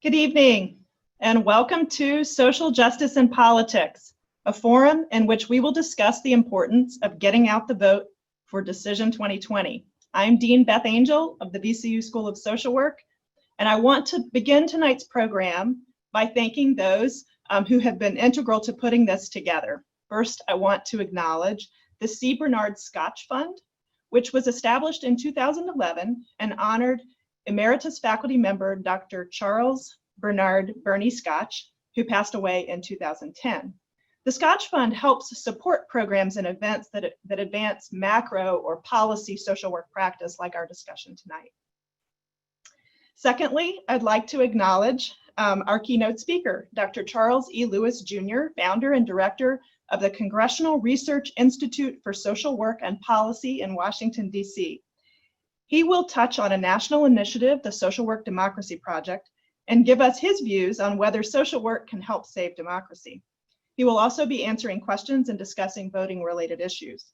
Good evening, and welcome to Social Justice and Politics, a forum in which we will discuss the importance of getting out the vote for Decision 2020. I'm Dean Beth Angell of the VCU School of Social Work, and I want to begin tonight's program by thanking those who have been integral to putting this together. First, I want to acknowledge the C. Bernard Scotch Fund, which was established in 2011 and honored Emeritus faculty member Dr. Charles Bernard Bernie Scotch, who passed away in 2010. The Scotch Fund helps support programs and events that advance macro or policy social work practice like our discussion tonight. Secondly, I'd like to acknowledge our keynote speaker, Dr. Charles E. Lewis Jr., founder and director of the Congressional Research Institute for Social Work and Policy in Washington, D.C. He will touch on a national initiative, the Social Work Democracy Project, and give us his views on whether social work can help save democracy. He will also be answering questions and discussing voting-related issues.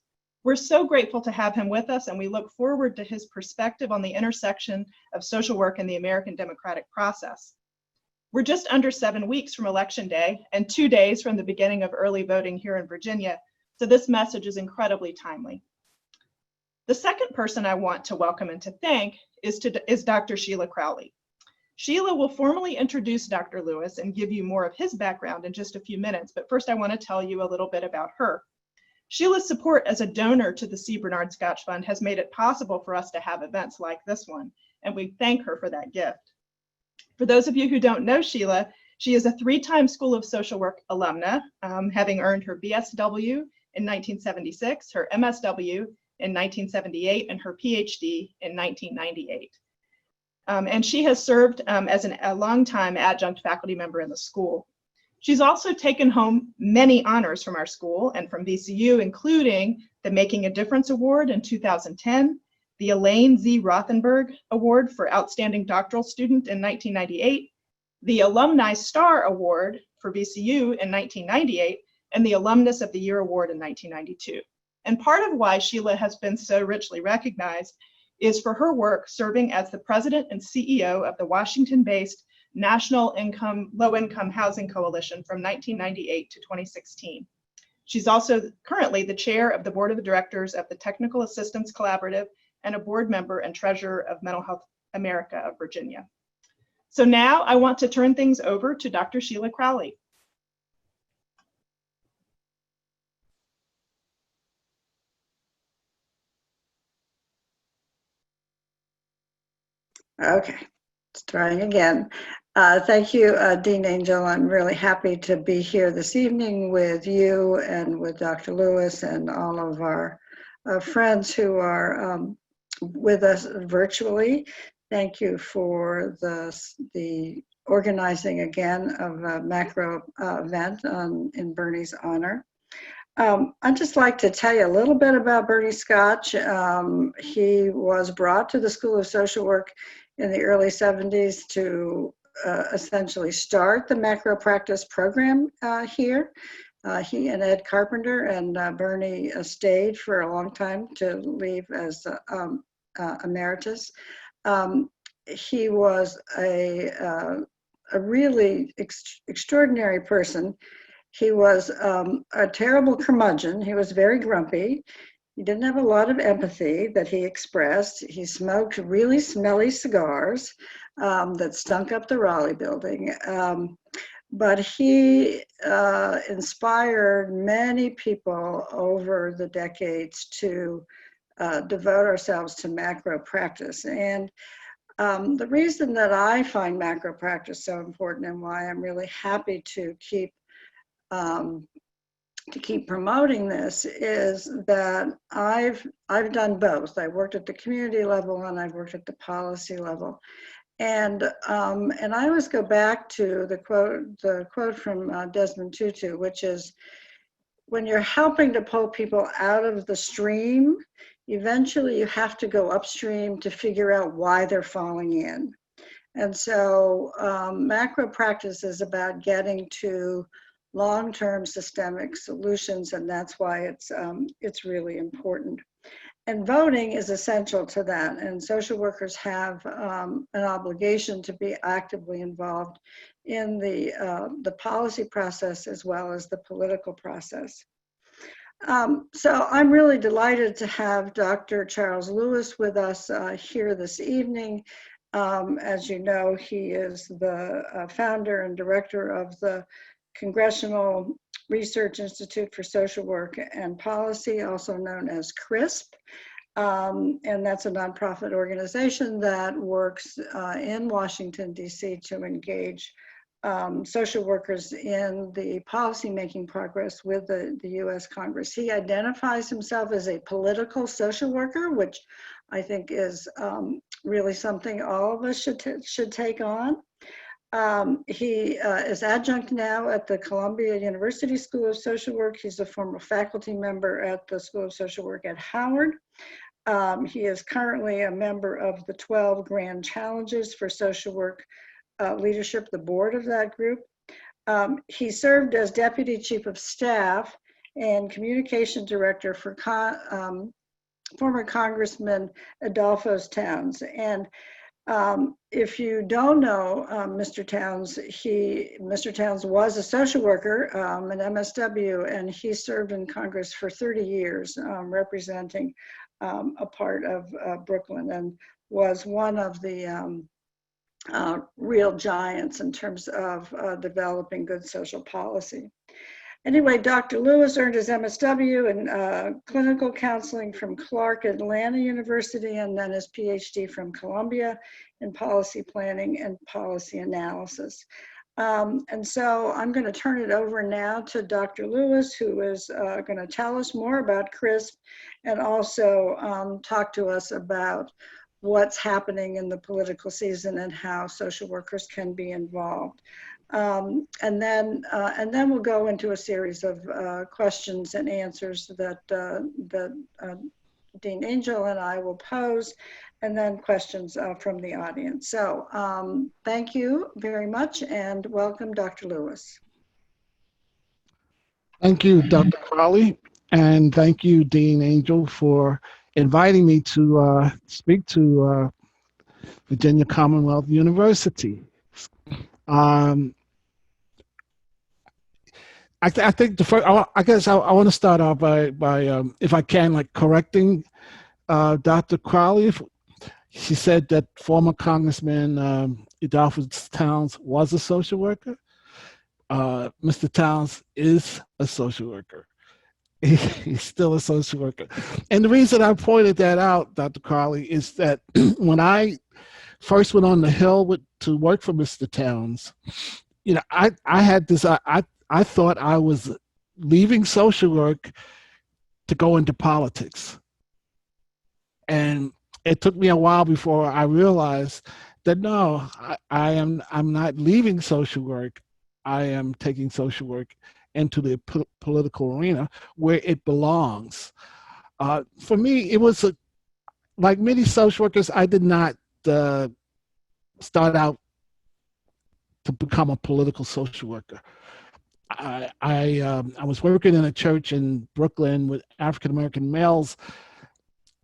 We're so grateful to have him with us, and we look forward to his perspective on the intersection of social work and the American democratic process. We're just under 7 weeks from Election Day and 2 days from the beginning of early voting here in Virginia, so this message is incredibly timely. The second person I want to welcome and to thank is Dr. Sheila Crowley. Sheila will formally introduce Dr. Lewis and give you more of his background in just a few minutes, but first I want to tell you a little bit about her. Sheila's support as a donor to the C. Bernard Scotch Fund has made it possible for us to have events like this one, and we thank her for that gift. For those of you who don't know Sheila, she is a 3-time School of Social Work alumna, having earned her BSW in 1976, her MSW in 1978, and her Ph.D. in 1998. And she has served as a longtime adjunct faculty member in the school. She's also taken home many honors from our school and from VCU, including the Making a Difference Award in 2010, the Elaine Z. Rothenberg Award for Outstanding Doctoral Student in 1998, the Alumni Star Award for VCU in 1998, and the Alumnus of the Year Award in 1992. And part of why Sheila has been so richly recognized is for her work serving as the president and CEO of the Washington-based National Low-Income Housing Coalition from 1998 to 2016. She's also currently the chair of the board of directors of the Technical Assistance Collaborative and a board member and treasurer of Mental Health America of Virginia. So now I want to turn things over to Dr. Sheila Crowley. Okay, let's try again. Thank you, Dean Angell. I'm really happy to be here this evening with you and with Dr. Lewis and all of our friends who are with us virtually. Thank you for the organizing again of a macro event in Bernie's honor. I'd just like to tell you a little bit about Bernie Scotch. He was brought to the School of Social Work in the early 70s to essentially start the macro practice program here. He and Ed Carpenter and Bernie stayed for a long time to leave as emeritus. He was a really extraordinary person. He was a terrible curmudgeon. He was very grumpy. He didn't have a lot of empathy that he expressed. He smoked really smelly cigars that stunk up the Raleigh building. But he inspired many people over the decades to devote ourselves to macro practice. And the reason that I find macro practice so important and why I'm really happy to keep promoting this is that I've done both. I worked at the community level and I've worked at the policy level, and I always go back to the quote from Desmond Tutu, which is, when you're helping to pull people out of the stream, eventually you have to go upstream to figure out why they're falling in. And so macro practice is about getting to long-term systemic solutions, and that's why it's really important. And voting is essential to that, and social workers have an obligation to be actively involved in the policy process as well as the political process. So I'm really delighted to have Dr. Charles Lewis with us here this evening. As you know, he is the founder and director of the Congressional Research Institute for Social Work and Policy, also known as CRISP. And that's a nonprofit organization that works in Washington, D.C. to engage social workers in the policymaking progress with the U.S. Congress. He identifies himself as a political social worker, which I think is really something all of us should take on. He is adjunct now at the Columbia University School of Social Work. He's a former faculty member at the School of Social Work at Howard. He is currently a member of the 12 Grand Challenges for Social Work Leadership, the board of that group. He served as Deputy Chief of Staff and Communication Director for former Congressman Adolphus Towns. And if you don't know Mr. Towns, Mr. Towns was a social worker, an MSW, and he served in Congress for 30 years, representing a part of Brooklyn, and was one of the real giants in terms of developing good social policy. Anyway, Dr. Lewis earned his MSW in clinical counseling from Clark Atlanta University, and then his PhD from Columbia in policy planning and policy analysis. And so I'm going to turn it over now to Dr. Lewis, who is going to tell us more about CRISP and also talk to us about what's happening in the political season and how social workers can be involved. And then we'll go into a series of questions and answers that Dean Angell and I will pose, and then questions from the audience. So thank you very much, and welcome, Dr. Lewis. Thank you, Dr. Crowley, and thank you, Dean Angell, for inviting me to speak to Virginia Commonwealth University. I think the first, I guess I want to start off by if I can, like correcting Dr. Crowley. She said that former Congressman Adolphus Towns was a social worker. Mr. Towns is a social worker. He's still a social worker. And the reason I pointed that out, Dr. Crowley, is that when I first went on the Hill to work for Mr. Towns, you know, I had this, I thought I was leaving social work to go into politics. And it took me a while before I realized that no, I'm not leaving social work. I am taking social work into the political arena where it belongs. For me, it was like many social workers, I did not start out to become a political social worker. I was working in a church in Brooklyn with African-American males,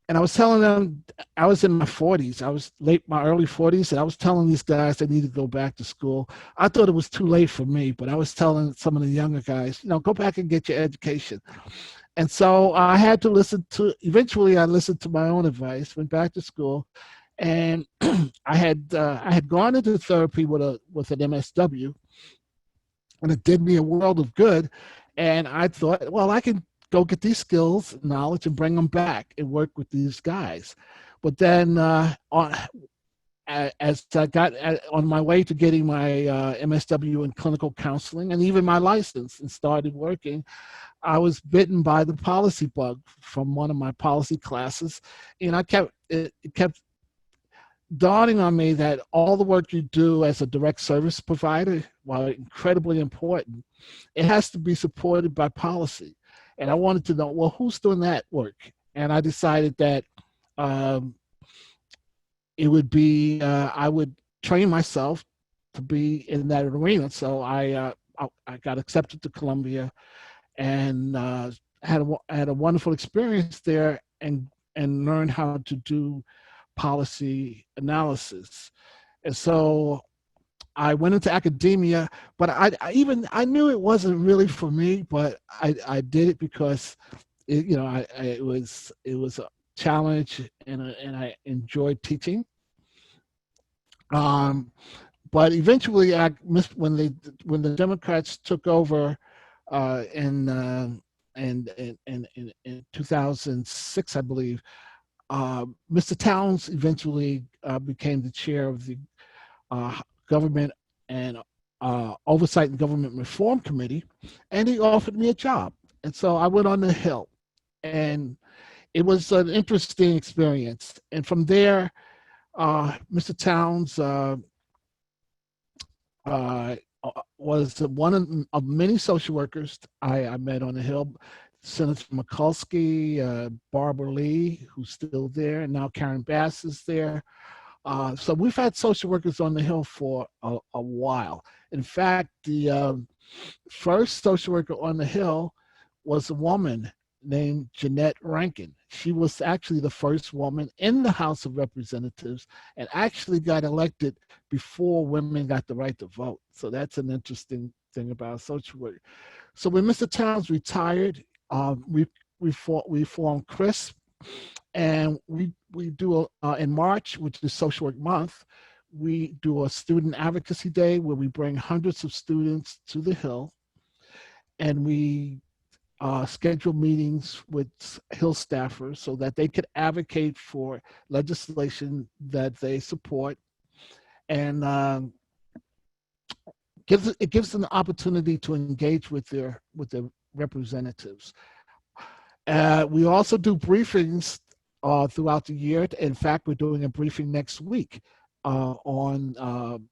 and I was telling them, I was in my 40s. I was my early 40s, and I was telling these guys they needed to go back to school. I thought it was too late for me, but I was telling some of the younger guys, you know, go back and get your education. And so I had to eventually I listened to my own advice, went back to school, and I had gone into therapy with an MSW, and it did me a world of good. And I thought, well, I can go get these skills, knowledge, and bring them back and work with these guys. But then as I got on my way to getting my MSW in clinical counseling and even my license and started working, I was bitten by the policy bug from one of my policy classes. And it kept dawning on me that all the work you do as a direct service provider, while incredibly important, it has to be supported by policy. And I wanted to know, well, who's doing that work? And I decided that it would be, I would train myself to be in that arena. So I I got accepted to Columbia, and had a wonderful experience there, and learned how to do policy analysis. And so I went into academia, but I knew it wasn't really for me, but I did it because it was a challenge, and I enjoyed teaching. But eventually, I missed when the Democrats took over in 2006, I believe. Mr. Towns eventually became the chair of the Government and Oversight and Government Reform Committee, and he offered me a job. And so I went on the Hill, and it was an interesting experience. And from there, Mr. Towns was one of many social workers I met on the Hill. Senator Mikulski, Barbara Lee, who's still there, and now Karen Bass is there. So we've had social workers on the Hill for a while. In fact, the first social worker on the Hill was a woman named Jeanette Rankin. She was actually the first woman in the House of Representatives, and actually got elected before women got the right to vote. So that's an interesting thing about social work. So when Mr. Towns retired, we formed CRISP, and we do in March, which is Social Work Month, we do a student advocacy day where we bring hundreds of students to the Hill, and we schedule meetings with Hill staffers so that they could advocate for legislation that they support, and it gives them the opportunity to engage with their representatives. We also do briefings throughout the year. In fact, we're doing a briefing next week on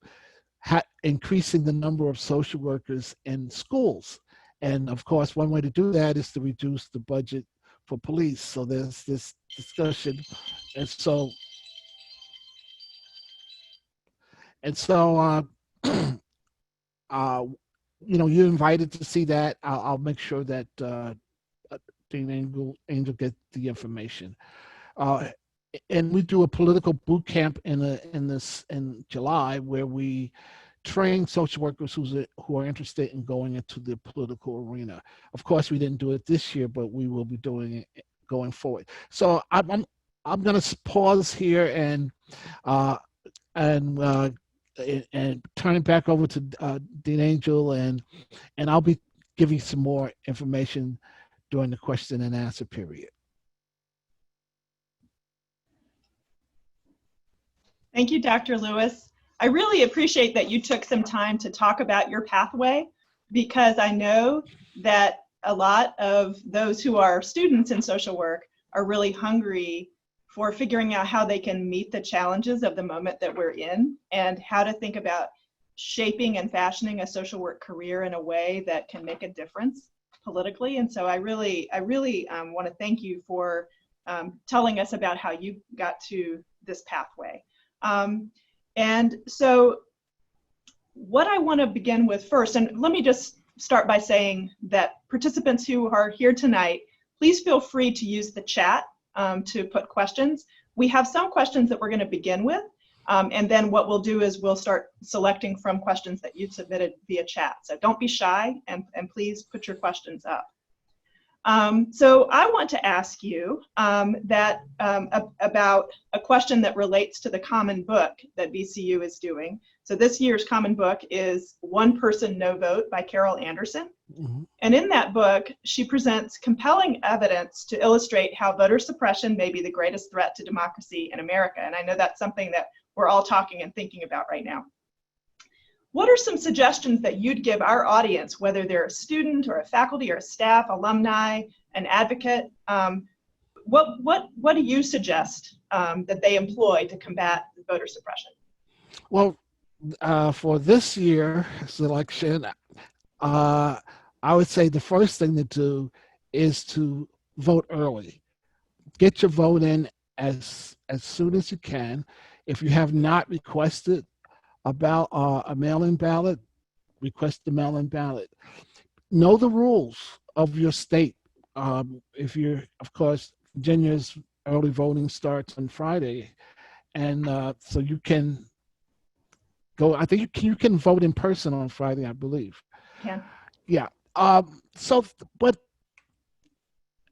increasing the number of social workers in schools. And of course, one way to do that is to reduce the budget for police. So there's this discussion. And so you're invited to see that. I'll make sure that Dean Angell get the information. And we do a political boot camp in July, where we train social workers who are interested in going into the political arena. Of course, we didn't do it this year, but we will be doing it going forward. So I'm going to pause here and turn it back over to Dean Angell, and I'll be giving some more information during the question and answer period. Thank you, Dr. Lewis. I really appreciate that you took some time to talk about your pathway, because I know that a lot of those who are students in social work are really hungry for figuring out how they can meet the challenges of the moment that we're in, and how to think about shaping and fashioning a social work career in a way that can make a difference politically. And so I really want to thank you for telling us about how you got to this pathway. And so what I want to begin with first, and let me just start by saying that participants who are here tonight, please feel free to use the chat to put questions. We have some questions that we're going to begin with, and then what we'll do is we'll start selecting from questions that you submitted via chat. So don't be shy, and please put your questions up. So I want to ask you about a question that relates to the Common Book that VCU is doing. So this year's Common Book is One Person, No Vote by Carol Anderson. Mm-hmm. And in that book, she presents compelling evidence to illustrate how voter suppression may be the greatest threat to democracy in America. And I know that's something that we're all talking and thinking about right now. What are some suggestions that you'd give our audience, whether they're a student or a faculty or a staff, alumni, an advocate? What do you suggest that they employ to combat voter suppression? Well, for this year's election, I would say the first thing to do is to vote early. Get your vote in as soon as you can. If you have not requested about a mail-in ballot, request the mail-in ballot. Know the rules of your state. If you're, of course, Virginia's early voting starts on Friday, and so you can go. I think you can vote in person on Friday, I believe. Can. Yeah. But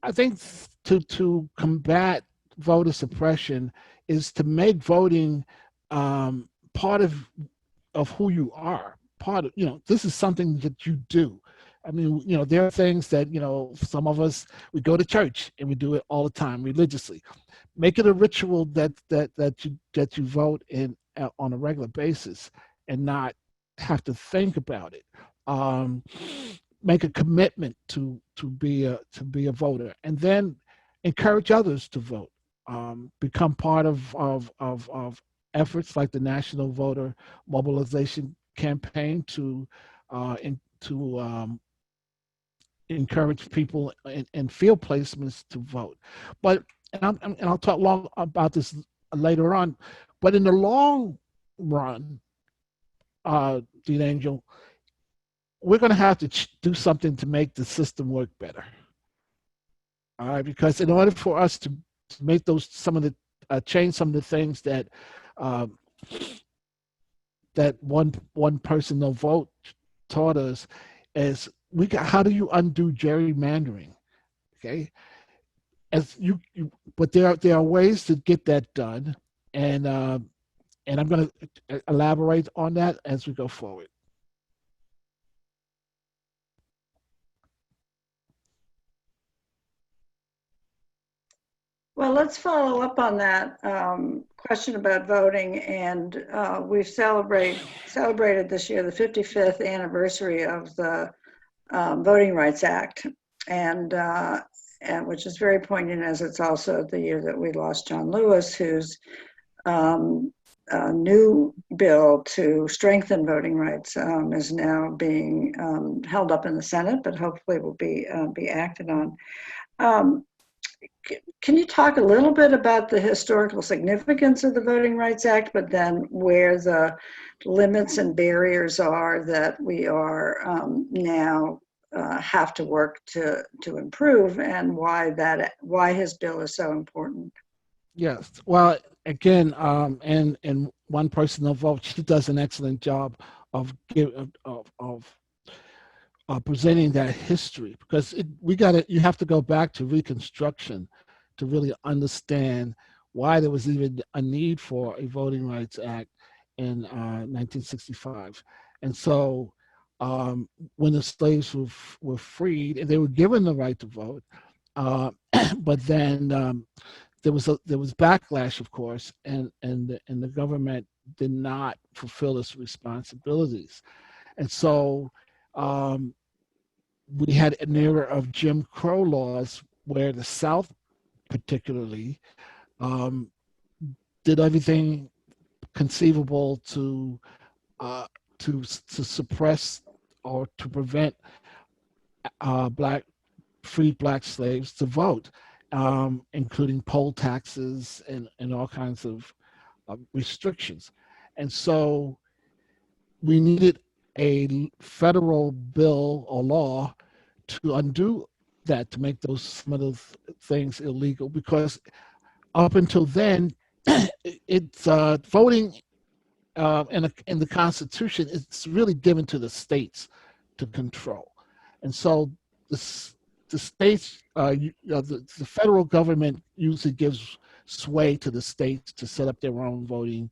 I think to combat voter suppression is to make voting part of who you are. Part of, this is something that you do. I mean, there are things that, some of us, we go to church and we do it all the time religiously. Make it a ritual that you vote in on a regular basis and not have to think about it. Make a commitment to be a voter, and then encourage others to vote. Become part of efforts like the National Voter Mobilization Campaign to encourage people in field placements to vote. But and I'll talk long about this later on. But in the long run, Dean Angell, we're going to have to do something to make the system work better. All right, because in order for us to make change some of the things that that one person no vote taught us, is how do you undo gerrymandering? Okay, but there are ways to get that done, and I'm going to elaborate on that as we go forward. Well, let's follow up on that question about voting. And we've celebrated this year the 55th anniversary of the Voting Rights Act, and which is very poignant, as it's also the year that we lost John Lewis, whose new bill to strengthen voting rights is now being held up in the Senate, but hopefully will be acted on. Can you talk a little bit about the historical significance of the Voting Rights Act, but then where the limits and barriers are that we are now have to work to improve, and why his bill is so important? Yes. Well, again, and one person no vote, she does an excellent job of presenting that history, because you have to go back to Reconstruction to really understand why there was even a need for a Voting Rights Act in 1965. And so when the slaves were freed and they were given the right to vote, but then there was backlash, of course, and the government did not fulfill its responsibilities. And so we had an era of Jim Crow laws where the South particularly did everything conceivable to suppress or to prevent free black slaves to vote, including poll taxes and all kinds of restrictions. And so we needed a federal bill or law to undo that, to make some of those things illegal, because up until then, it's voting in the Constitution, it's really given to the states to control. And so the states, the federal government usually gives sway to the states to set up their own voting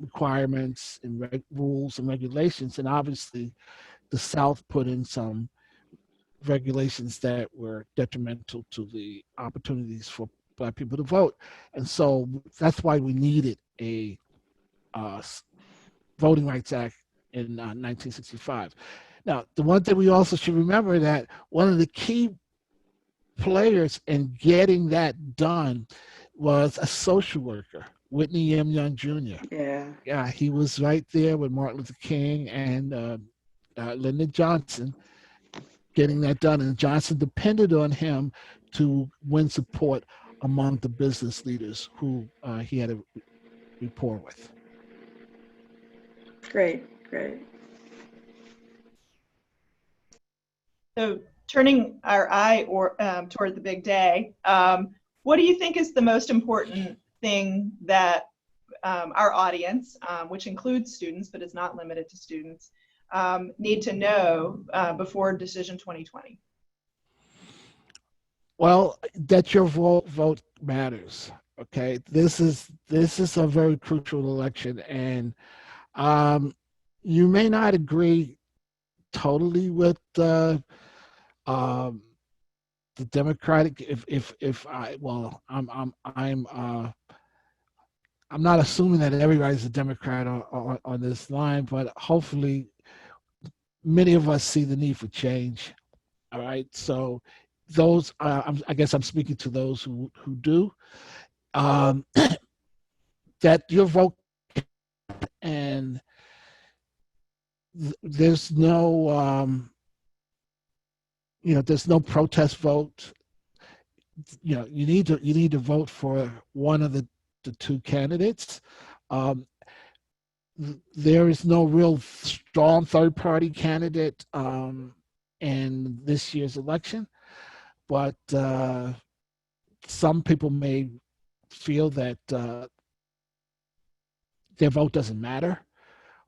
requirements and rules and regulations. And obviously the South put in some regulations that were detrimental to the opportunities for black people to vote. And so that's why we needed a Voting Rights Act in 1965. Now, the one thing we also should remember, that one of the key players in getting that done was a social worker, Whitney M. Young Jr. Yeah, he was right there with Martin Luther King and Lyndon Johnson getting that done. And Johnson depended on him to win support among the business leaders who he had a rapport with. Great. So turning our eye toward the big day, what do you think is the most important thing that our audience, which includes students but is not limited to students, need to know before Decision 2020? Well, that your vote matters. Okay, this is a very crucial election, and you may not agree totally with the Democratic. If I well, I'm not assuming that everybody's a Democrat on this line, but hopefully many of us see the need for change. All right, so those I guess I'm speaking to those who do, that your vote, and there's no there's no protest vote. You need to vote for one of the two candidates. There is no real strong third party candidate in this year's election, but some people may feel that their vote doesn't matter,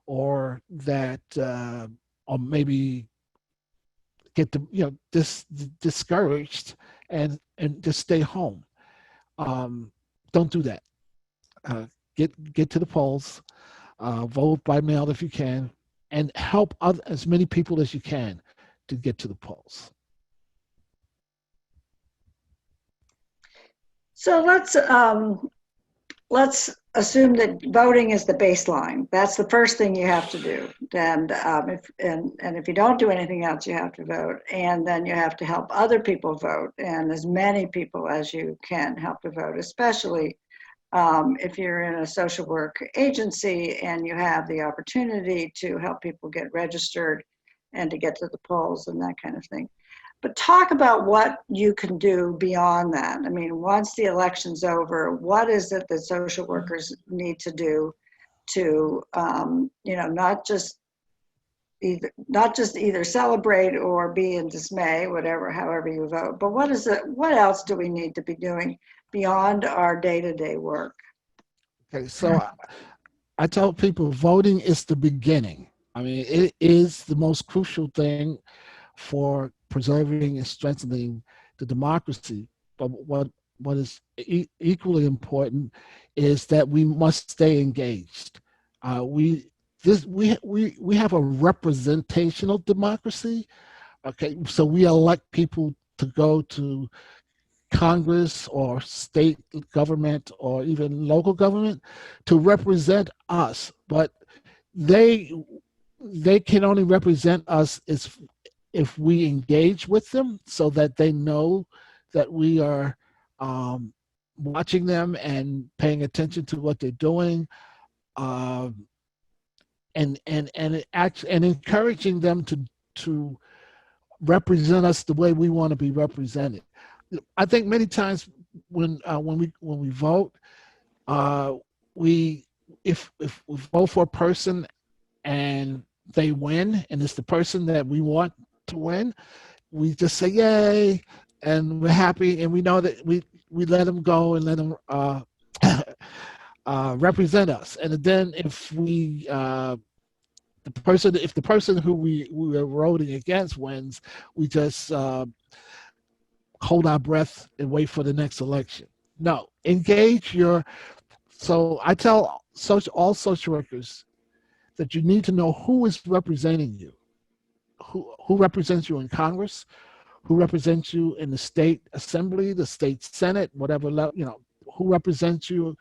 or that or maybe get discouraged and just stay home. Don't do that. Get to the polls, vote by mail if you can, and help as many people as you can to get to the polls. So let's assume that voting is the baseline. That's the first thing you have to do. And if you don't do anything else, you have to vote. And then you have to help other people vote, and as many people as you can help to vote, especially if you're in a social work agency and you have the opportunity to help people get registered and to get to the polls and that kind of thing. But talk about what you can do beyond that. I mean, once the election's over, what is it that social workers need to do to, not just either celebrate or be in dismay, however you vote, but what else do we need to be doing beyond our day-to-day work? Okay, so I tell people voting is the beginning. I mean, it is the most crucial thing for preserving and strengthening the democracy. But what is equally important is that we must stay engaged. We have a representational democracy. Okay, so we elect people to go to Congress or state government or even local government to represent us, but they can only represent us if we engage with them, so that they know that we are watching them and paying attention to what they're doing, and encouraging them to represent us the way we want to be represented. I think many times when we vote, if we vote for a person and they win, and it's the person that we want to win, we just say yay, and we're happy, and we know that we let them go and let them represent us. And then if the person who we were voting against wins, we just hold our breath and wait for the next election. No, engage so I tell all social workers that you need to know who is representing you, who represents you in Congress, who represents you in the state assembly, the state senate, whatever level, who represents you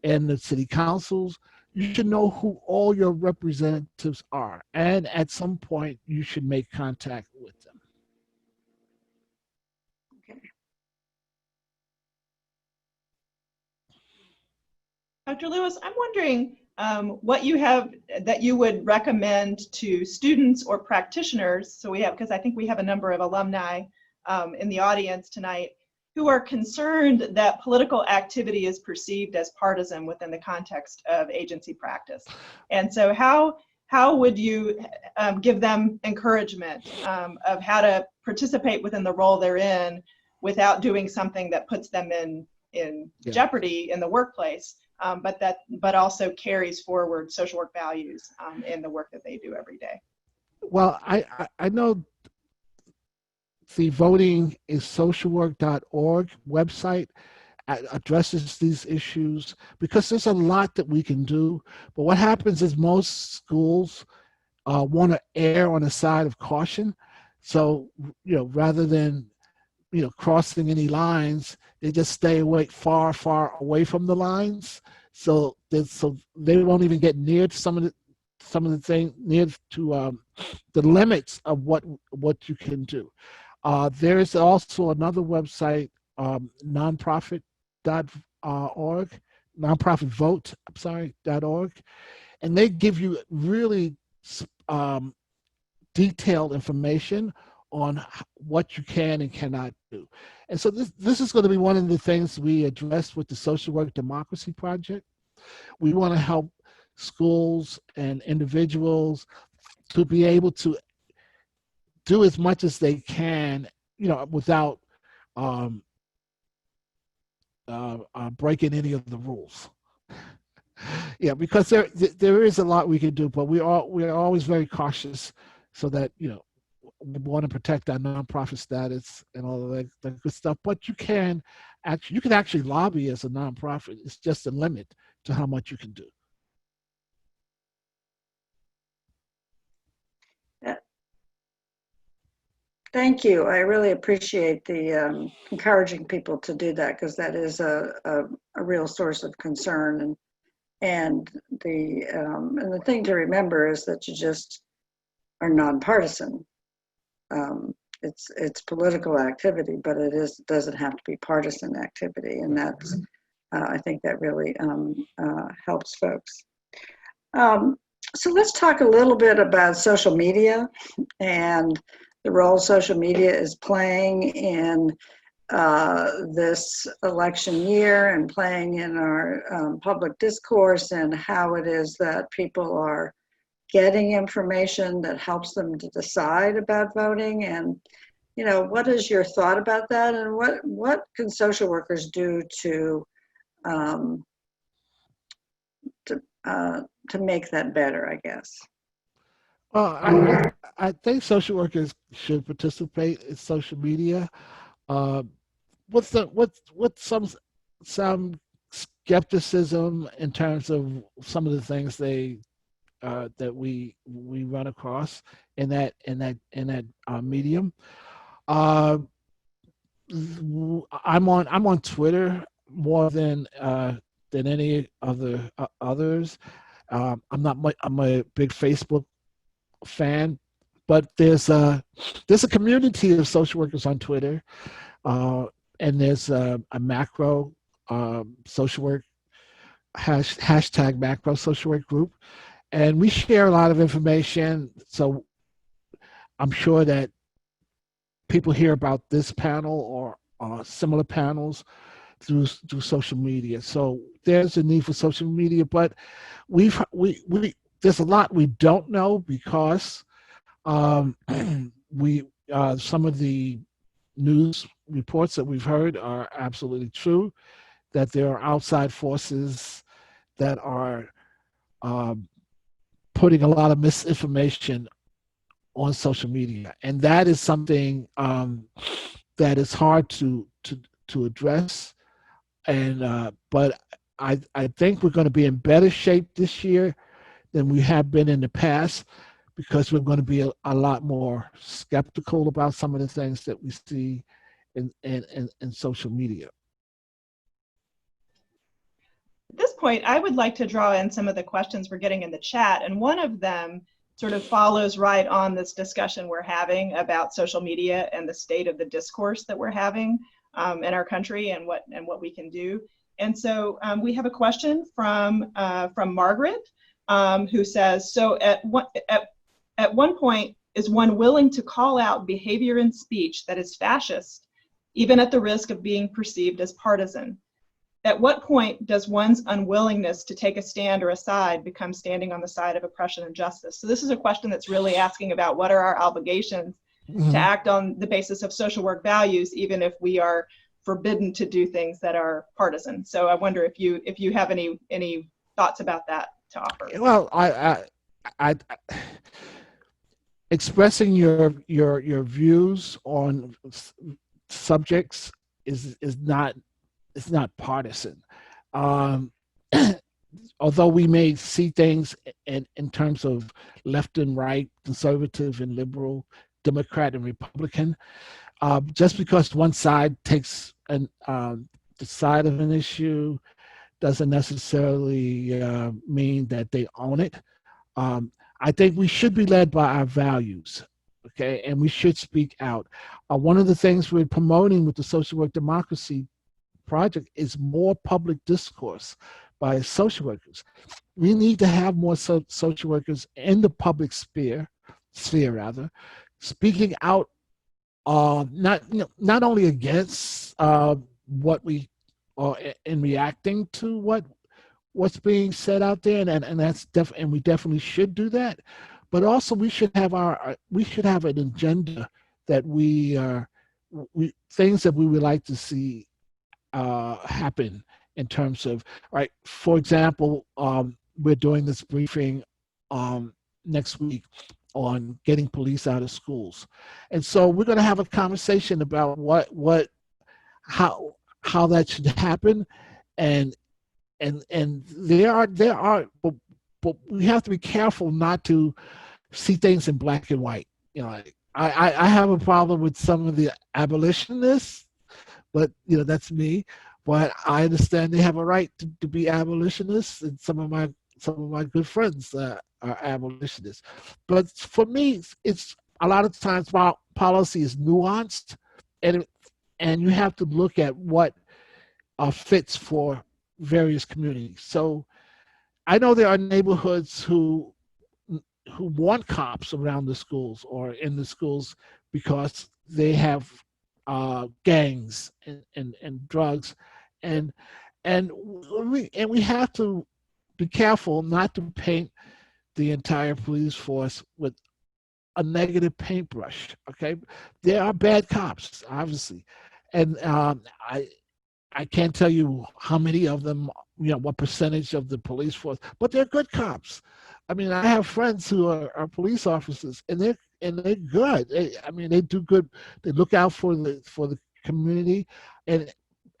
in the city councils. You should know who all your representatives are, and at some point you should make contact with them. Okay. Dr. Lewis, I'm wondering what you have that you would recommend to students or practitioners. So because I think we have a number of alumni in the audience tonight who are concerned that political activity is perceived as partisan within the context of agency practice. And so how how would you give them encouragement of how to participate within the role they're in without doing something that puts them in jeopardy in the workplace, but also carries forward social work values in the work that they do every day? Well, I know the votingisocialwork.org website addresses these issues, because there's a lot that we can do. But what happens is most schools want to err on the side of caution. So, rather than, crossing any lines, they just stay far away from the lines. So they won't even get near to some of the things, near to the limits of what you can do. There is also another website, nonprofitvote.org, and they give you really detailed information on what you can and cannot do. And so this is going to be one of the things we address with the Social Work Democracy Project. We want to help schools and individuals to be able to do as much as they can, without breaking any of the rules. Yeah, because there is a lot we can do, but we are always very cautious, so that we want to protect our nonprofit status and all of that good stuff. But you can actually lobby as a nonprofit. It's just a limit to how much you can do. Thank you. I really appreciate the encouraging people to do that, because that is a real source of concern. And the thing to remember is that you just are nonpartisan. It's political activity, but doesn't have to be partisan activity, and that's I think that really helps folks. So let's talk a little bit about social media and the role social media is playing in this election year and playing in our public discourse, and how it is that people are getting information that helps them to decide about voting. And what is your thought about that, and what can social workers do to make that better, I guess? Well, I think social workers should participate in social media. With some skepticism in terms of some of the things that we run across in that medium. I'm on Twitter more than any others. I'm a big Facebook fan, but there's a community of social workers on Twitter, and there's a macro social work hashtag macro social work group, and we share a lot of information. So I'm sure that people hear about this panel or similar panels through social media. So there's a need for social media, but there's a lot we don't know, because some of the news reports that we've heard are absolutely true, that there are outside forces that are putting a lot of misinformation on social media, and that is something that is hard to address. And but I think we're going to be in better shape this year than we have been in the past, because we're going to be a lot more skeptical about some of the things that we see in social media. At this point, I would like to draw in some of the questions we're getting in the chat, and one of them sort of follows right on this discussion we're having about social media and the state of the discourse that we're having in our country, and what we can do. And so we have a question from Margaret, who says, so at one point, is one willing to call out behavior and speech that is fascist, even at the risk of being perceived as partisan? At what point does one's unwillingness to take a stand or a side become standing on the side of oppression and justice? So this is a question that's really asking about what are our obligations to act on the basis of social work values, even if we are forbidden to do things that are partisan. So I wonder if you have any thoughts about that to offer. Well, I expressing your views on subjects is not, it's not partisan. Although we may see things in terms of left and right, conservative and liberal, Democrat and Republican, just because one side takes the side of an issue doesn't necessarily mean that they own it. I think we should be led by our values, okay, and we should speak out. One of the things we're promoting with the Social Work Democracy Project is more public discourse by social workers. We need to have more social workers in the public sphere rather, speaking out, not only against what we are in reacting to what's being said out there, and that's and we definitely should do that, but also we should have an agenda that we things that we would like to see happen in terms of, right, for example, we're doing this briefing next week on getting police out of schools, and so we're going to have a conversation about how that should happen, and there are but we have to be careful not to see things in black and white. You know, I have a problem with some of the abolitionists, but that's me. But I understand they have a right to be abolitionists, and some of my good friends are abolitionists. But for me, it's a lot of times policy is nuanced, and you have to look at what fits for various communities. So I know there are neighborhoods who want cops around the schools or in the schools because they have gangs and drugs, and we have to be careful not to paint the entire police force with a negative paintbrush. Okay, there are bad cops, obviously, and I can't tell you how many of them, what percentage of the police force, but they're good cops. I mean, I have friends who are police officers, and they're good. They do good. They look out for the community, and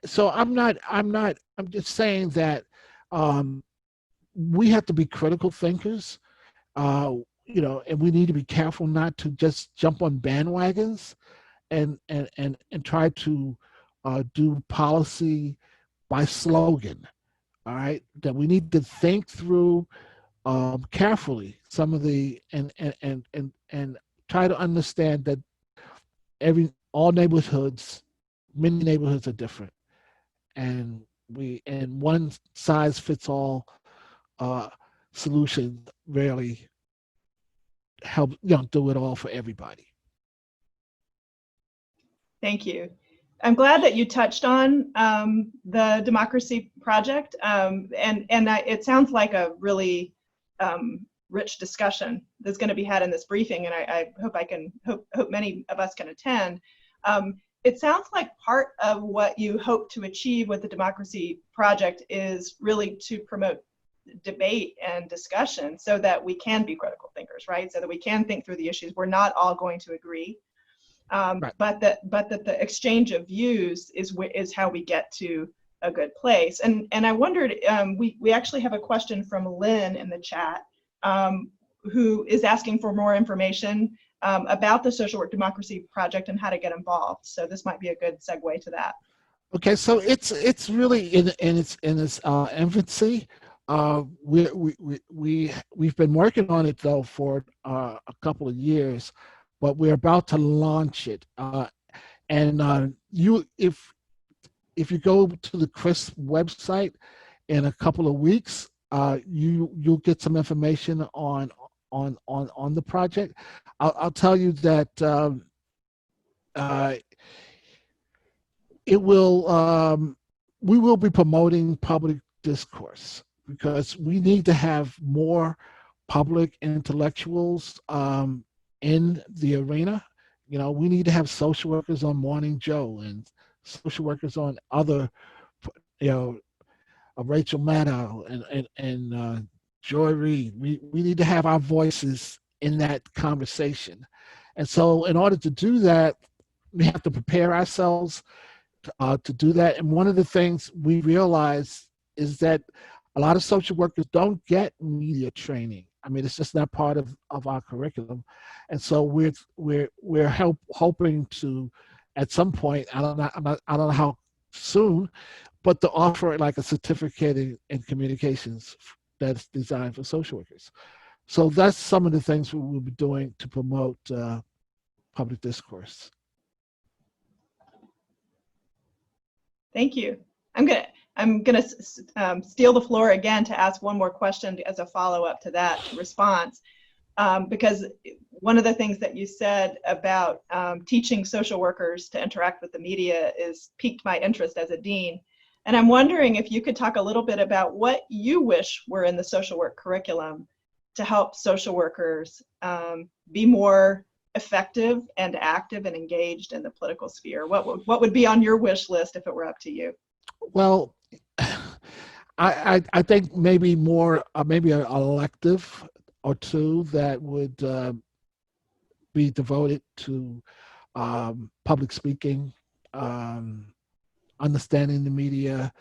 so I'm just saying that we have to be critical thinkers, and we need to be careful not to just jump on bandwagons and try to do policy by slogan. All right, that we need to think through carefully some of the and try to understand that many neighborhoods are different, and one size fits all solution rarely help do it all for everybody. Thank you. I'm glad that you touched on the Democracy Project, and it sounds like a really rich discussion that's going to be had in this briefing, and I hope many of us can attend. It sounds like part of what you hope to achieve with the Democracy Project is really to promote debate and discussion so that we can be critical thinkers, right? So that we can think through the issues. We're not all going to agree. Right. But that the exchange of views is how we get to a good place. And I wondered, we actually have a question from Lynn in the chat, who is asking for more information about the Social Work Democracy Project and how to get involved. So this might be a good segue to that. Okay, so it's really in its infancy. We've been working on it though for a couple of years, but we're about to launch it. If you go to the CRIS website in a couple of weeks, you'll get some information on the project. I'll tell you that it will we will be promoting public discourse because we need to have more public intellectuals in the arena. You know, we need to have social workers on Morning Joe and social workers on other, you know, Rachel Maddow and Joy Reid. We need to have our voices in that conversation. And so in order to do that, we have to prepare ourselves to do that. And one of the things we realize is that a lot of social workers don't get media training. I mean, it's just not part of our curriculum. And so we're hoping to, at some point, I don't know how soon, but to offer like a certificate in communications that's designed for social workers. So that's some of the things we will be doing to promote public discourse. Thank you. I'm gonna steal the floor again to ask one more question as a follow-up to that response, because one of the things that you said about teaching social workers to interact with the media is piqued my interest as a dean. And I'm wondering if you could talk a little bit about what you wish were in the social work curriculum to help social workers be more effective and active and engaged in the political sphere. What would be on your wish list if it were up to you? Well, I think maybe more, maybe an elective or two that would be devoted to public speaking, understanding the media.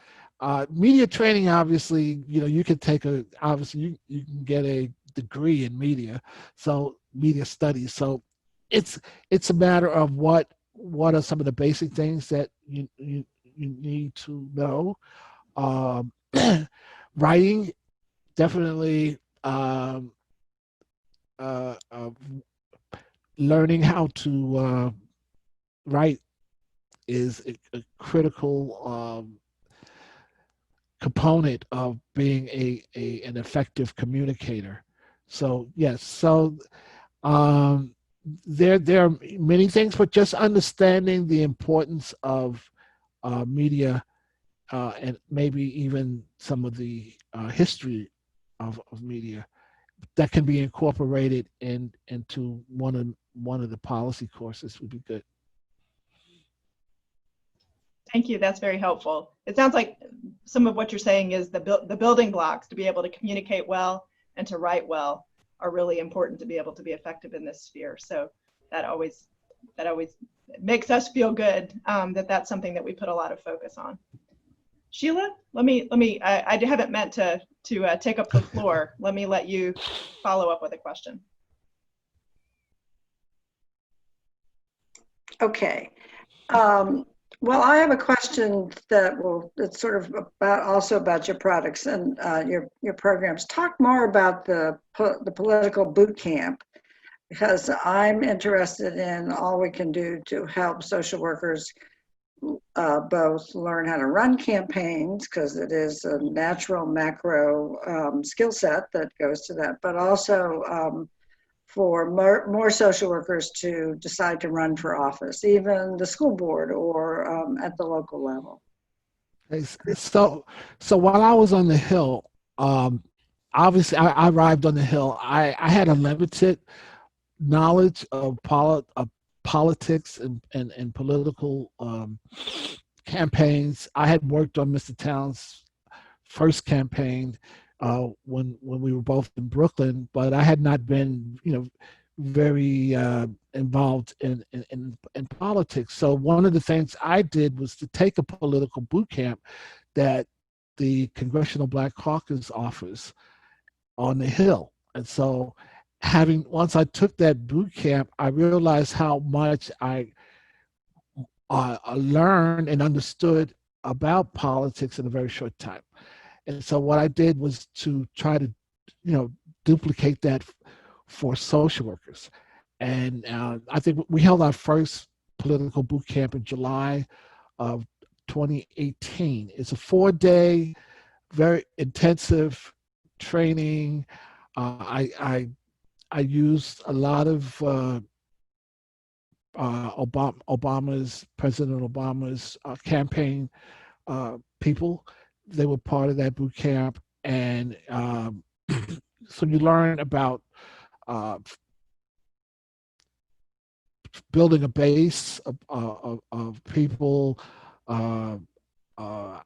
Media training, obviously, you know, you could take obviously you can get a degree in media, so media studies. So it's a matter of what are some of the basic things that you need to know. Writing, definitely. Learning how to write is a critical component of being an effective communicator. So yes, so there are many things, but just understanding the importance of media and maybe even some of the history of media that can be incorporated into one of the policy courses would be good. Thank you. That's very helpful. It sounds like some of what you're saying is the building blocks to be able to communicate well and to write well are really important to be able to be effective in this sphere. So that always makes us feel good that that's something that we put a lot of focus on. Sheila, I haven't meant to take up the floor. Let me let you follow up with a question. Okay. Well, I have a question that's sort of also about your products and your programs. Talk more about the political boot camp, because I'm interested in all we can do to help social workers both learn how to run campaigns, because it is a natural macro skill set that goes to that, but also for more social workers to decide to run for office, even the school board or at the local level. So while I was on the Hill, obviously I arrived on the Hill. I had a limited knowledge of politics and political campaigns. I had worked on Mr. Towns' first campaign when we were both in Brooklyn, but I had not been, very involved in politics. So one of the things I did was to take a political boot camp that the Congressional Black Caucus offers on the Hill. And so once I took that boot camp, I realized how much I learned and understood about politics in a very short time. And so what I did was to try to, duplicate that for social workers. And I think we held our first political boot camp in July of 2018. It's a 4-day, very intensive training. I used a lot of President Obama's campaign people. They were part of that boot camp, and so you learn about uh, building a base of people, uh, uh,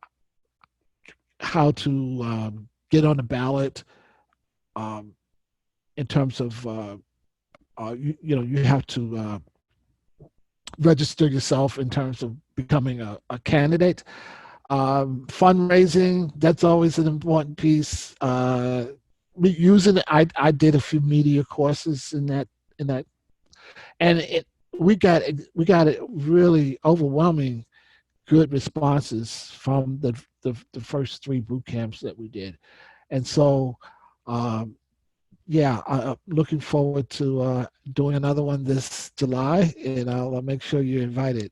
how to get on the ballot, um, in terms of you have to register yourself in terms of becoming a candidate. Fundraising, that's always an important piece. Using I did a few media courses in that, and we got really overwhelming good responses from the first 3 boot camps that we did, and so um, yeah, I'm looking forward to doing another one this July, and I'll make sure you're invited.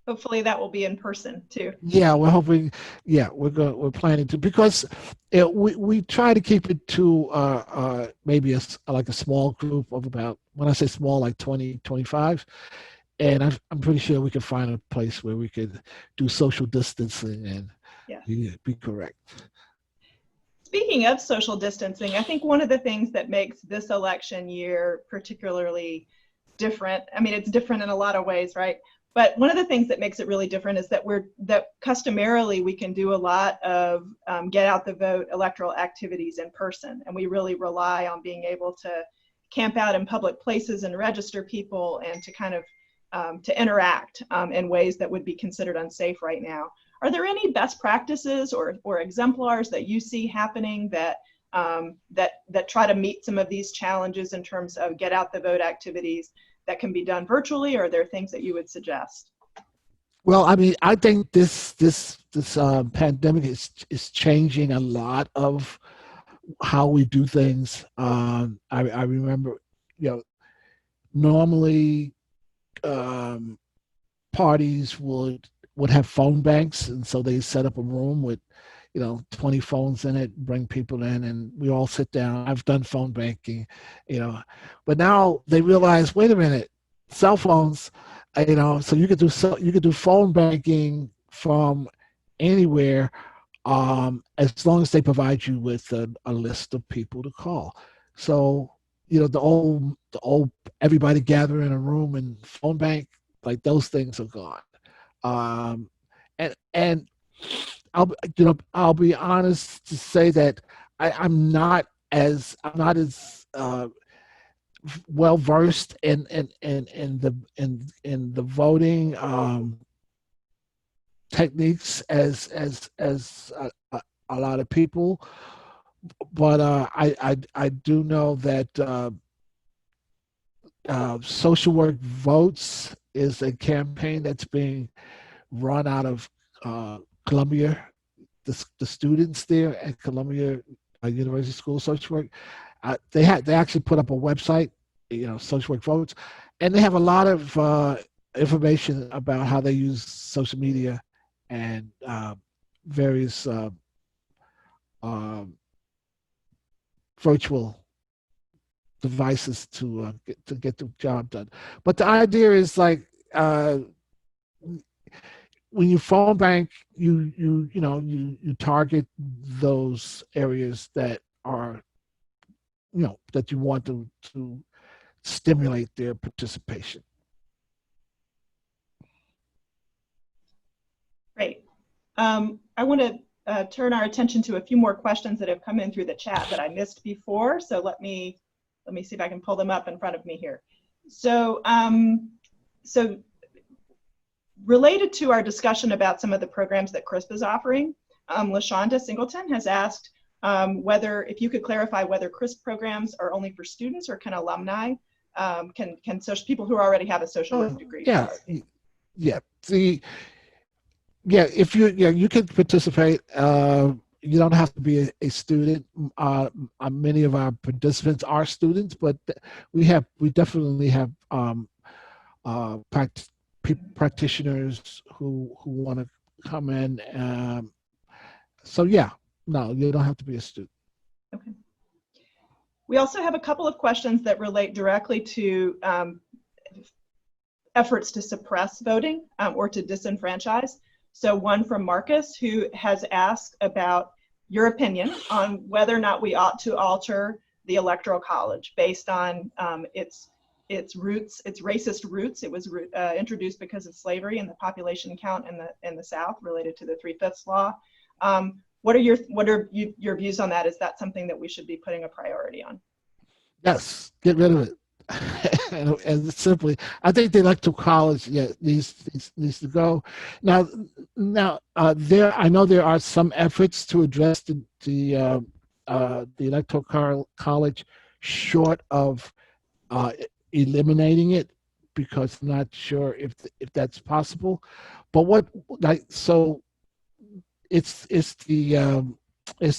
Hopefully that will be in person too. Yeah, we're hoping. Yeah, we're planning to, because we try to keep it to maybe like a small group of about, when I say small, like 20, 25, and I'm pretty sure we can find a place where we could do social distancing and Yes. be correct. Speaking of social distancing, I think one of the things that makes this election year particularly different, I mean, it's different in a lot of ways, right? But one of the things that makes it really different is that customarily we can do a lot of get out the vote electoral activities in person, and we really rely on being able to camp out in public places and register people and to kind of to interact in ways that would be considered unsafe right now. Are there any best practices or exemplars that you see happening that that try to meet some of these challenges in terms of get out the vote activities that can be done virtually, or are there things that you would suggest? Well, I mean, I think this pandemic is changing a lot of how we do things. I remember, normally parties would have phone banks, and so they set up a room with 20 phones in it, bring people in, and we all sit down. I've done phone banking, but now they realize, wait a minute, cell phones, so you could do phone banking from anywhere, as long as they provide you with a list of people to call. So the old everybody gather in a room and phone bank, like those things are gone. And I'll be honest to say that I'm not as well versed in the voting techniques as a lot of people, but I do know that Social Work Votes is a campaign that's being run out of Columbia. The students there at Columbia University School of Social Work, they actually put up a website, Social Work Votes, and they have a lot of information about how they use social media and various virtual devices to get the job done. But the idea is like, when you phone bank, you target those areas that are that you want to stimulate their participation. Great. I want to turn our attention to a few more questions that have come in through the chat that I missed before. So let me see if I can pull them up in front of me here. So so related to our discussion about some of the programs that CRISP is offering, LaShonda Singleton has asked if you could clarify whether CRISP programs are only for students or can alumni, can people who already have a social work degree? Yeah. If you can participate. You don't have to be a student. Many of our participants are students, but we definitely have practitioners who want to come in. So yeah, no, you don't have to be a student. Okay. We also have a couple of questions that relate directly to efforts to suppress voting or to disenfranchise. So one from Marcus, who has asked about your opinion on whether or not we ought to alter the Electoral College based on its roots, its racist roots. It was introduced because of slavery and the population count in the South related to the 3/5 law. What are your views on that? Is that something that we should be putting a priority on? Yes, get rid of it. And simply, I think the Electoral College needs to go. Now, I know there are some efforts to address the Electoral College, short of eliminating it, because I'm not sure if that's possible. But it's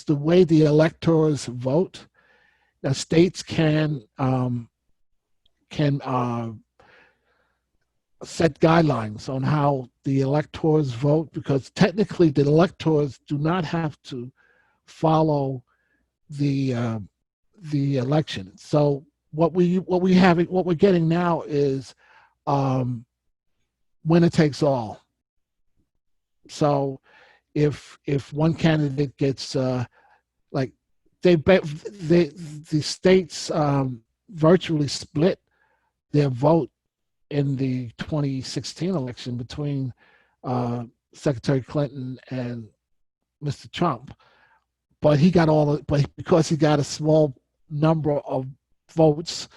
the way the electors vote. Now, states can set guidelines on how the electors vote, because technically the electors do not have to follow the election. So what we're getting now is winner takes all. So if one candidate gets like the states virtually split their vote in the 2016 election between Secretary Clinton and Mr. Trump, but because he got a small number of votes,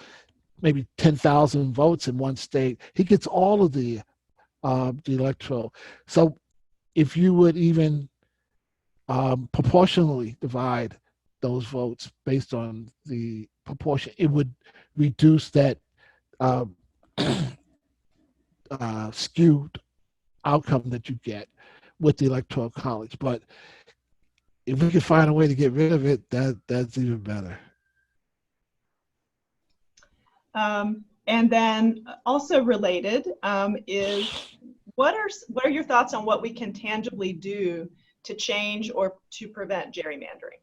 maybe 10,000 votes in one state, he gets all of the electoral. So if you would even proportionally divide those votes based on the proportion, it would reduce that skewed outcome that you get with the Electoral College. But if we can find a way to get rid of it, that's even better. And then also related is what are your thoughts on what we can tangibly do to change or to prevent gerrymandering?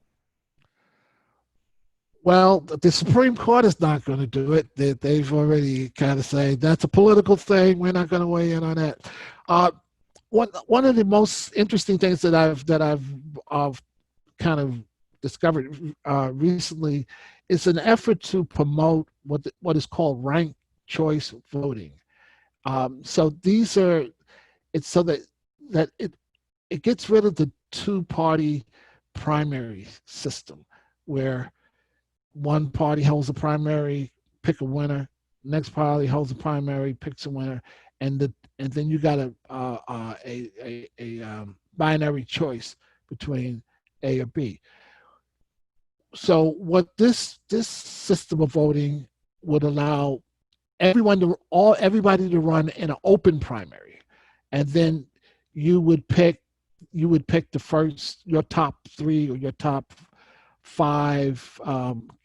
Well, the Supreme Court is not going to do it. They've already kind of said that's a political thing. We're not going to weigh in on that. One of the most interesting things that I've kind of discovered recently is an effort to promote what is called ranked choice voting. So it's so that it gets rid of the two-party primary system, where one party holds a primary, pick a winner. Next party holds a primary, picks a winner, and then you got a binary choice between A or B. So what this system of voting would allow everybody to run in an open primary, and then you would pick your top 3 or your top 5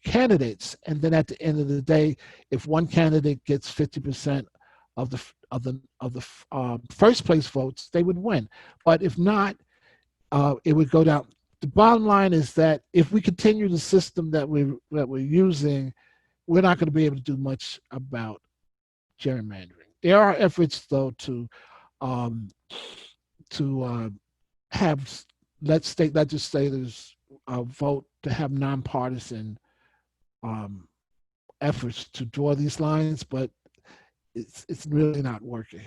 candidates, and then at the end of the day, if one candidate gets 50% of the first place votes, they would win. But if not, it would go down. The bottom line is that if we continue the system that we're using, we're not going to be able to do much about gerrymandering. There are efforts, though, to let state legislators vote to have nonpartisan efforts to draw these lines, but it's really not working.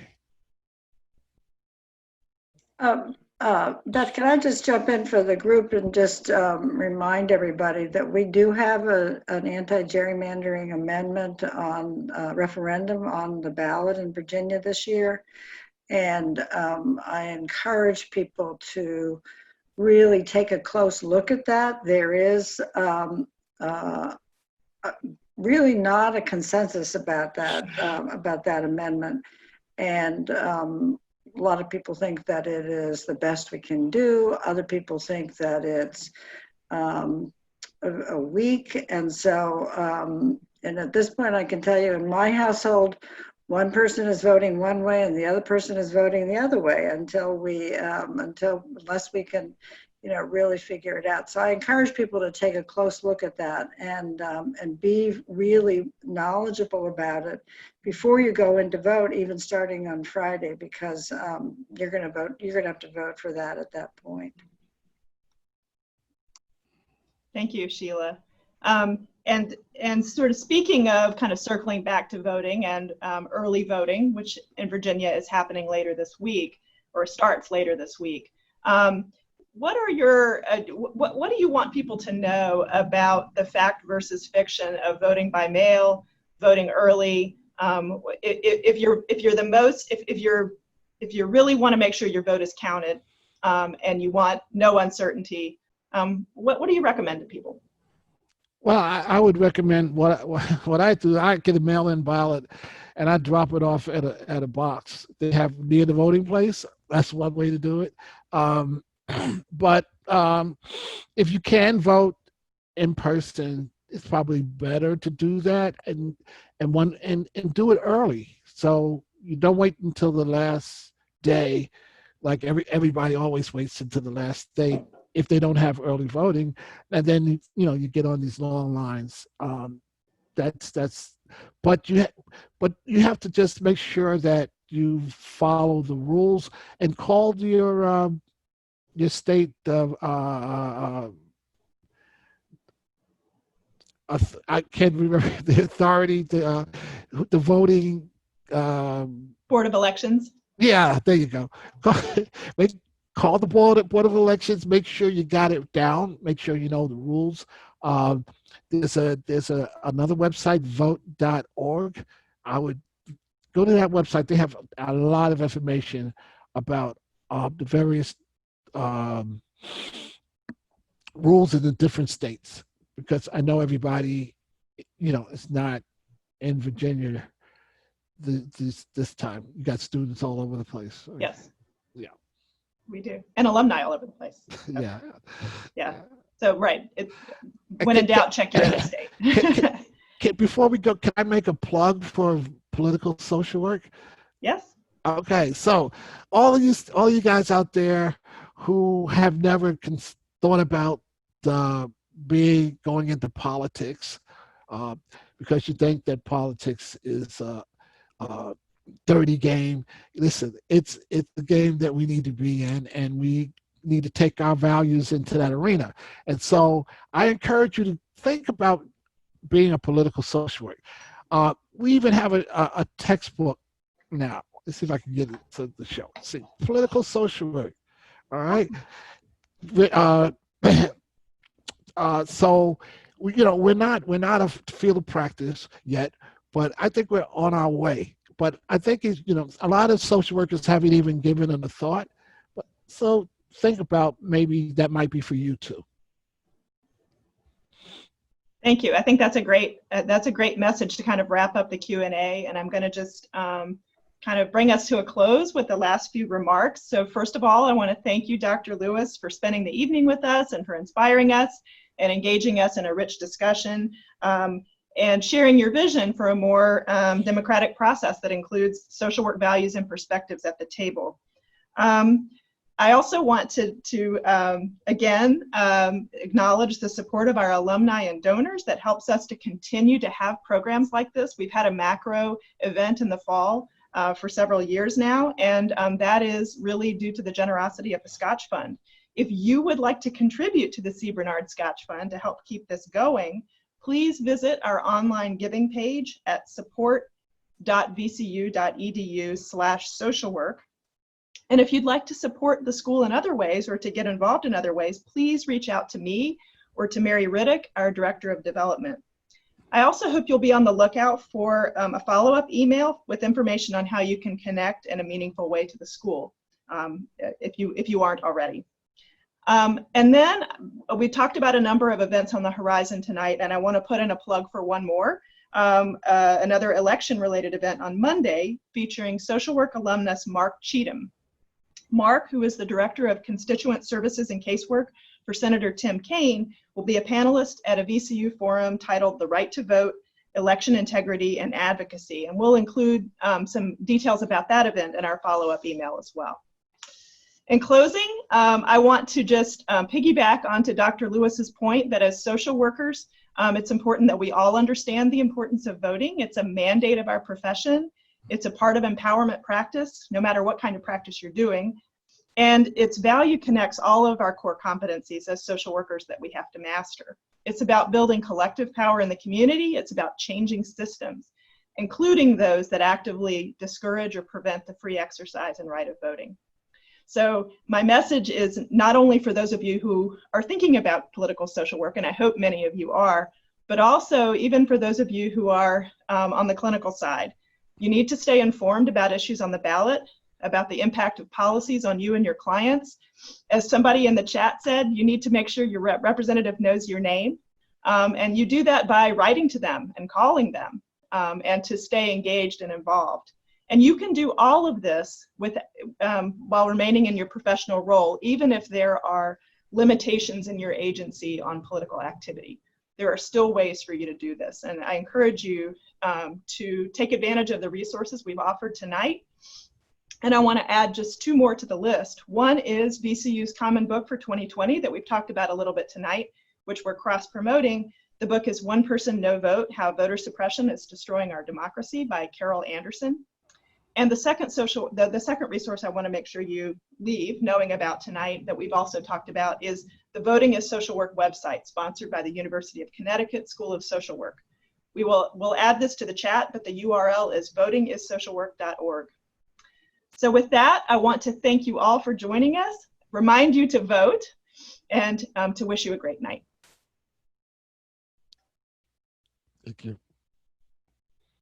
Beth, can I just jump in for the group and just remind everybody that we do have an anti-gerrymandering amendment on referendum on the ballot in Virginia this year. And I encourage people to really take a close look at that. There is really not a consensus about that amendment. And a lot of people think that it is the best we can do. Other people think that it's a weak. And so, and at this point, I can tell you in my household, one person is voting one way and the other person is voting the other way unless we can, really figure it out. So I encourage people to take a close look at that and be really knowledgeable about it before you go in to vote, even starting on Friday, because you're going to have to vote for that at that point. Thank you, Sheila. And sort of speaking of kind of circling back to voting and early voting, which in Virginia is happening later this week or starts later this week. What are your what do you want people to know about the fact versus fiction of voting by mail, voting early? If you really want to make sure your vote is counted, and you want no uncertainty, what do you recommend to people? Well, I would recommend what I do. I get a mail-in ballot, and I drop it off at a box they have near the voting place. That's one way to do it. But if you can vote in person, it's probably better to do that and do it early. So you don't wait until the last day, like everybody always waits until the last day if they don't have early voting, and then you get on these long lines. But you have to just make sure that you follow the rules and call your state I can't remember the authority, the voting Board of Elections. Yeah, there you go. Call the Board of Elections. Make sure you got it down. Make sure you know the rules. There's another website, vote.org. I would go to that website. They have a lot of information about the various rules in the different states, because I know everybody, is not in Virginia this time. You got students all over the place. Yes. Yeah. We do. And alumni all over the place. Yeah. Yeah. So, right. When in doubt, check your own state. Before we go, can I make a plug for political social work? Yes. Okay. So all you guys out there who have never thought about going into politics because you think that politics is a dirty game. Listen, it's a game that we need to be in, and we need to take our values into that arena. And so I encourage you to think about being a political social worker. We even have a textbook now. Let's see if I can get it to the show. See, political social work. All right. So we're not a field of practice yet, but I think we're on our way. But I think a lot of social workers haven't even given it a thought. But so think about maybe that might be for you too. Thank you. I think that's a great message to kind of wrap up the Q&A, and I'm going to just kind of bring us to a close with the last few remarks. So first of all, I want to thank you, Dr. Lewis, for spending the evening with us and for inspiring us and engaging us in a rich discussion. And sharing your vision for a more democratic process that includes social work values and perspectives at the table. I also want to again, acknowledge the support of our alumni and donors that helps us to continue to have programs like this. We've had a macro event in the fall for several years now, and that is really due to the generosity of the Scotch Fund. If you would like to contribute to the C. Bernard Scotch Fund to help keep this going, please visit our online giving page at support.vcu.edu/socialwork. And if you'd like to support the school in other ways or to get involved in other ways, please reach out to me or to Mary Riddick, our Director of Development. I also hope you'll be on the lookout for a follow-up email with information on how you can connect in a meaningful way to the school, if you aren't already. And then we talked about a number of events on the horizon tonight, and I want to put in a plug for one more, another election-related event on Monday featuring social work alumnus Mark Cheatham. Mark, who is the Director of Constituent Services and Casework for Senator Tim Kaine, will be a panelist at a VCU forum titled The Right to Vote, Election Integrity and Advocacy, and we'll include some details about that event in our follow-up email as well. In closing, I want to just piggyback onto Dr. Lewis's point that as social workers, it's important that we all understand the importance of voting. It's a mandate of our profession. It's a part of empowerment practice, no matter what kind of practice you're doing. And its value connects all of our core competencies as social workers that we have to master. It's about building collective power in the community. It's about changing systems, including those that actively discourage or prevent the free exercise and right of voting. So my message is not only for those of you who are thinking about political social work, and I hope many of you are, but also even for those of you who are on the clinical side. You need to stay informed about issues on the ballot, about the impact of policies on you and your clients. As somebody in the chat said, you need to make sure your representative knows your name. And you do that by writing to them and calling them and to stay engaged and involved. And you can do all of this with, while remaining in your professional role, even if there are limitations in your agency on political activity. There are still ways for you to do this. And I encourage you to take advantage of the resources we've offered tonight. And I want to add just two more to the list. One is VCU's Common Book for 2020 that we've talked about a little bit tonight, which we're cross-promoting. The book is One Person, No Vote, How Voter Suppression is Destroying Our Democracy by Carol Anderson. And the second resource I want to make sure you leave knowing about tonight that we've also talked about is the Voting is Social Work website, sponsored by the University of Connecticut School of Social Work. We'll add this to the chat, but the URL is votingisocialwork.org. So with that, I want to thank you all for joining us, remind you to vote, and to wish you a great night. Thank you.